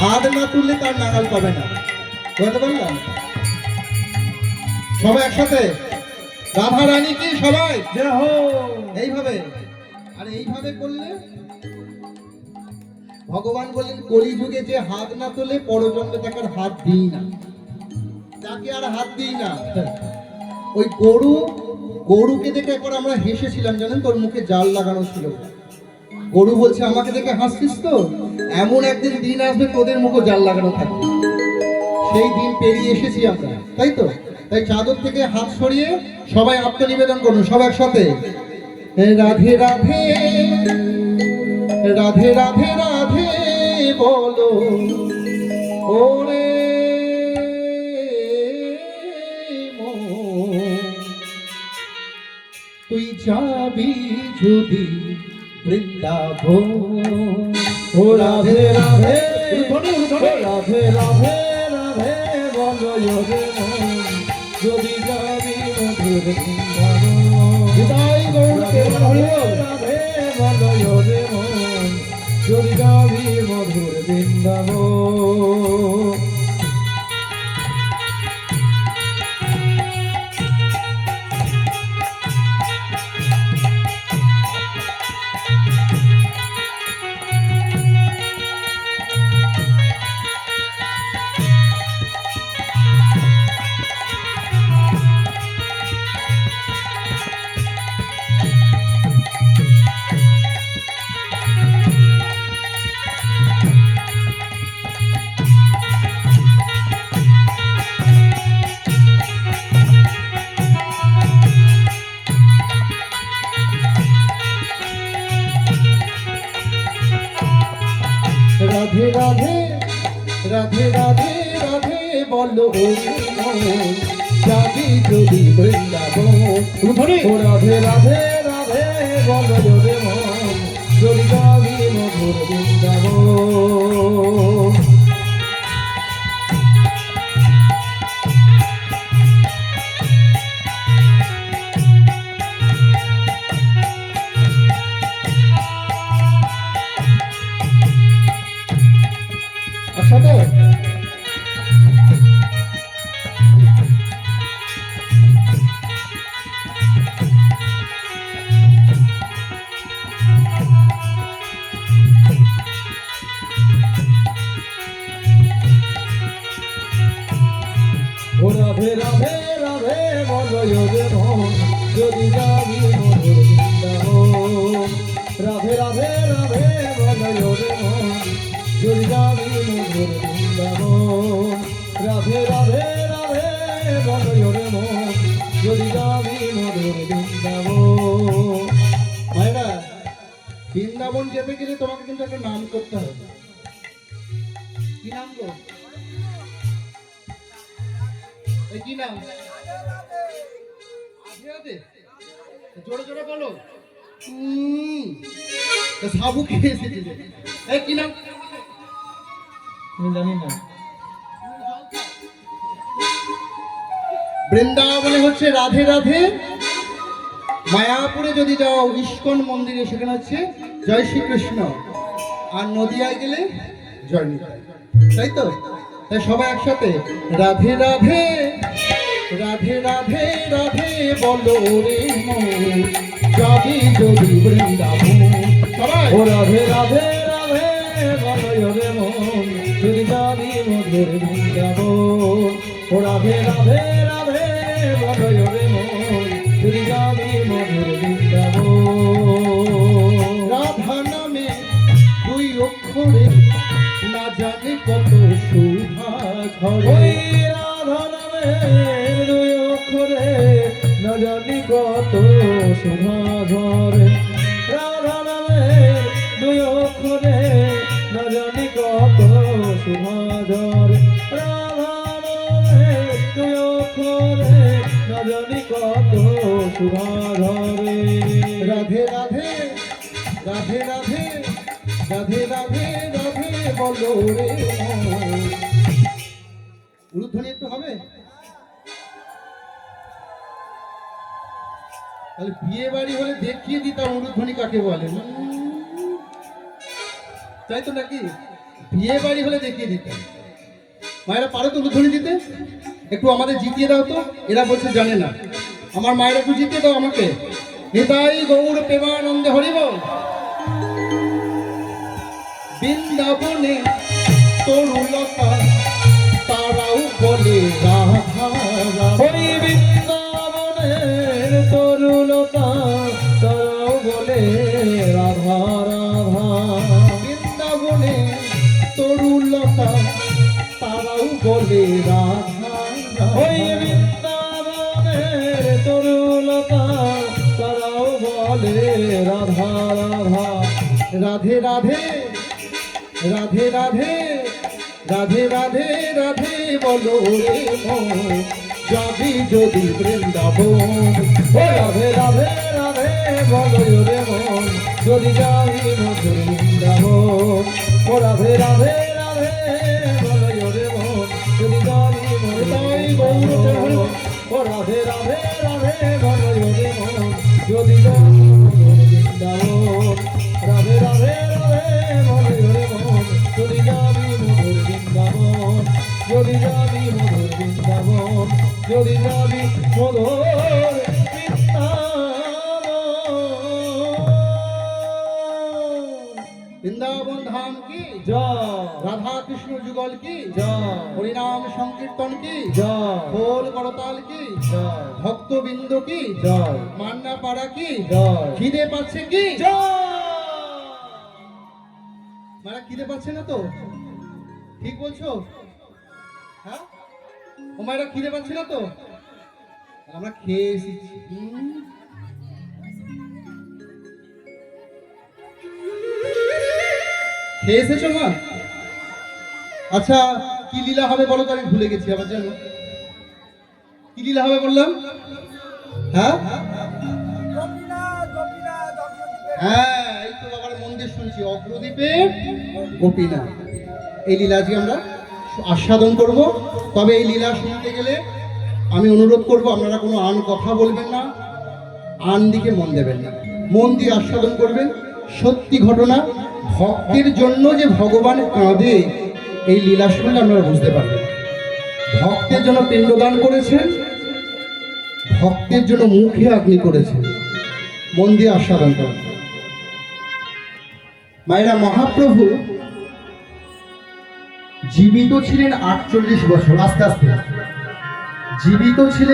হাত না তুললে তার নাগাল পাবে না। বুঝতে পারলাম? সবাই একসাথে রাধা রানী কি সবাই এইভাবে। আর এইভাবে করলে ভগবান বলেন কলিযুগে যে হাত না তোলে পরজন্মে তাকে আর হাত দিই না, তাকে আর হাত দিই না। ওই গরুকে দেখে একবার আমরা হেসেছিলাম, জানেন তোর মুখে জাল লাগানো ছিল। গরু বলছে আমাকে দেখে হাসছিস তো, এমন একদিন দিন আসবে তোদের মুখে জাল লাগানো থাকবে। সেই দিন পেরিয়ে এসেছি আমরা, তাই তো? তাই চাদর থেকে হাত সরিয়ে সবাই আত্মনিবেদন করুন, সবাই একসাথে রাধে রাধে রাধে রাধে রাধে বলো ওরে তুই যাবি যদি বৃন্দাবন। ও রাধে রাধে রাধে রাধে রাধে বলো ওরে যদি যাবি মধুর বৃন্দাবন। রাধে রাধে বলো ওরে যদি যাবি মধুর বৃন্দাবন। রাধে রাধে রাধে রাধে রাধে বলো যাবি যদি বৃন্দাবন। রাধে রাধে রাধে বলো রে মন যদি যাবি মধুর বৃন্দাবন। সাথে রাধে রাধে রাধে বলো রে মন যদি যাবি মধুর বৃন্দাবন। রাধে রাধে রাধে বলো রে মন যদি যাবি মধুর বৃন্দাবন। রাধে রাধে রাধে বলো রে মন যদি যাবি মধুর বৃন্দাবন। ভাইরা, বৃন্দাবন যেতে গেলে তোমাকে কিন্তু একটা নাম করতে হবে। কি নাম গো? কি নাম? জোরে জোরে বলো। সাবু খেয়ে এসেছিলে। কি নাম? জানি না। বৃন্দাবনে হচ্ছে রাধে রাধে। মায়াপুরে যদি যাও ইস্কন মন্দিরে সেখানে হচ্ছে জয় শ্রীকৃষ্ণ। আর নদিয়ায় গেলে জয় নিতাই, তাই তো? তাই সবাই একসাথে রাধে রাধে রাধে রাধে রাধে বলো রে মন যাবি যদি বৃন্দাবন। সবাই ও রাধে রাধে রাধে বলো রে মন যদি যাবি মধুর বৃন্দাবন। ও রাধে রাধে রাধে বলো রে মন যদি যাবি মধুর বৃন্দাবন। রাধা নামে দুই অক্ষরে না জানি কত শোভা ঝরে। রাধা নামে দুই অক্ষরে না জানি কত শোভা ঝরে। রাধা নামে দুই অক্ষরে না জানি কত শোভা ঝরে। রাধা নামে দুই অক্ষরে না জানি কত শোভা ঝরে। রাধে রাধে রাধে রাধে রাধে রাধে রাধে বলো রে। উলুধ্বনি একটু হবে? তাহলে বিয়ে বাড়ি হলে দেখিয়ে দিতাম উলুধ্বনি কাকে বলে, তাই তো নাকি? বিয়ে বাড়ি হলে দেখিয়ে দিতে। মায়েরা পারো তো উলুধ্বনি দিতে? একটু আমাদের জিতিয়ে দাও তো। এরা বলছে জানে না। আমার মায়েরা একটু জিতিয়ে দাও আমাকে। নিতাই গৌর প্রেমানন্দে হরিব। বৃন্দাবনে তরুলতা তারাও বলে রাধা ওই বৃন্দাবনের তরুলতা তারাও বলে রাধা রাধা। বৃন্দাবনে তরুলতা তারাও বলে রাধা ওই বৃন্দাবনের তরুলতা তারাও বলে রাধা রাধা। রাধে রাধে রাধে রাধে রাধে রাধে রাধে বলো রে মন যাবি যদি বৃন্দাবন। ও রাধে রাধে রাধে বলো রে মন যদি যাই মধুর বৃন্দাবন। ও রাধে রাধে রাধে বলো রে মন যদি যাই মধুর বৃন্দাবন। ও রাধে রাধে রাধে বলো রে মন যদি যাই মধুর বৃন্দাবন। রাধে রাধে রাধে বলো রে মন যদি যাবি মধুর বৃন্দাবন। যদি যাবি মধুর বৃন্দাবন। যদি যাবি মধুর বৃন্দাবন ধাম কি জয় রাধা কৃষ্ণ যুগল কি জয় হরিনাম সংকীর্তন কি জয় খোল করতাল কি জয় ভক্তবৃন্দ কি জয় মান্না পাড়া কি জয় খিদে পাচ্ছে কি? জয়। মারা খিদে পাচ্ছে না তো? ঠিক বলছো? হ্যাঁ ও মায়েরা খিদে পাচ্ছে না তো? আমরা খেয়ে এসেছি। খেয়ে এসেছো মা? আচ্ছা কি লীলা হবে বলো তো, আমি ভুলে গেছি আবার জানো। কি লীলা হবে বললাম? হ্যাঁ হ্যাঁ এই তো বাবার মন্দির শুনছি, অগ্রদ্বীপে গোপীনা। এই লীলা আজকে আমরা আস্বাদন করব। তবে এই লীলা শুনতে গেলে আমি অনুরোধ করব আপনারা কোনো আন কথা বলবেন না, আন দিকে মন দেবেন না, মন দিয়ে আস্বাদন করবেন। সত্যি ঘটনা, ভক্তের জন্য যে ভগবান কাঁদে এই লীলা শুনলে আপনারা বুঝতে পারবেন। ভক্তের জন্য পিণ্ডদান করেছেন, ভক্তের জন্য মুখে অগ্নি করেছেন। মন দিয়ে আস্বাদন করেন। মায়েরা, মহাপ্রভু জীবিত ছিলেন 48 বছর। আস্তে আস্তে জীবিত ছিলেন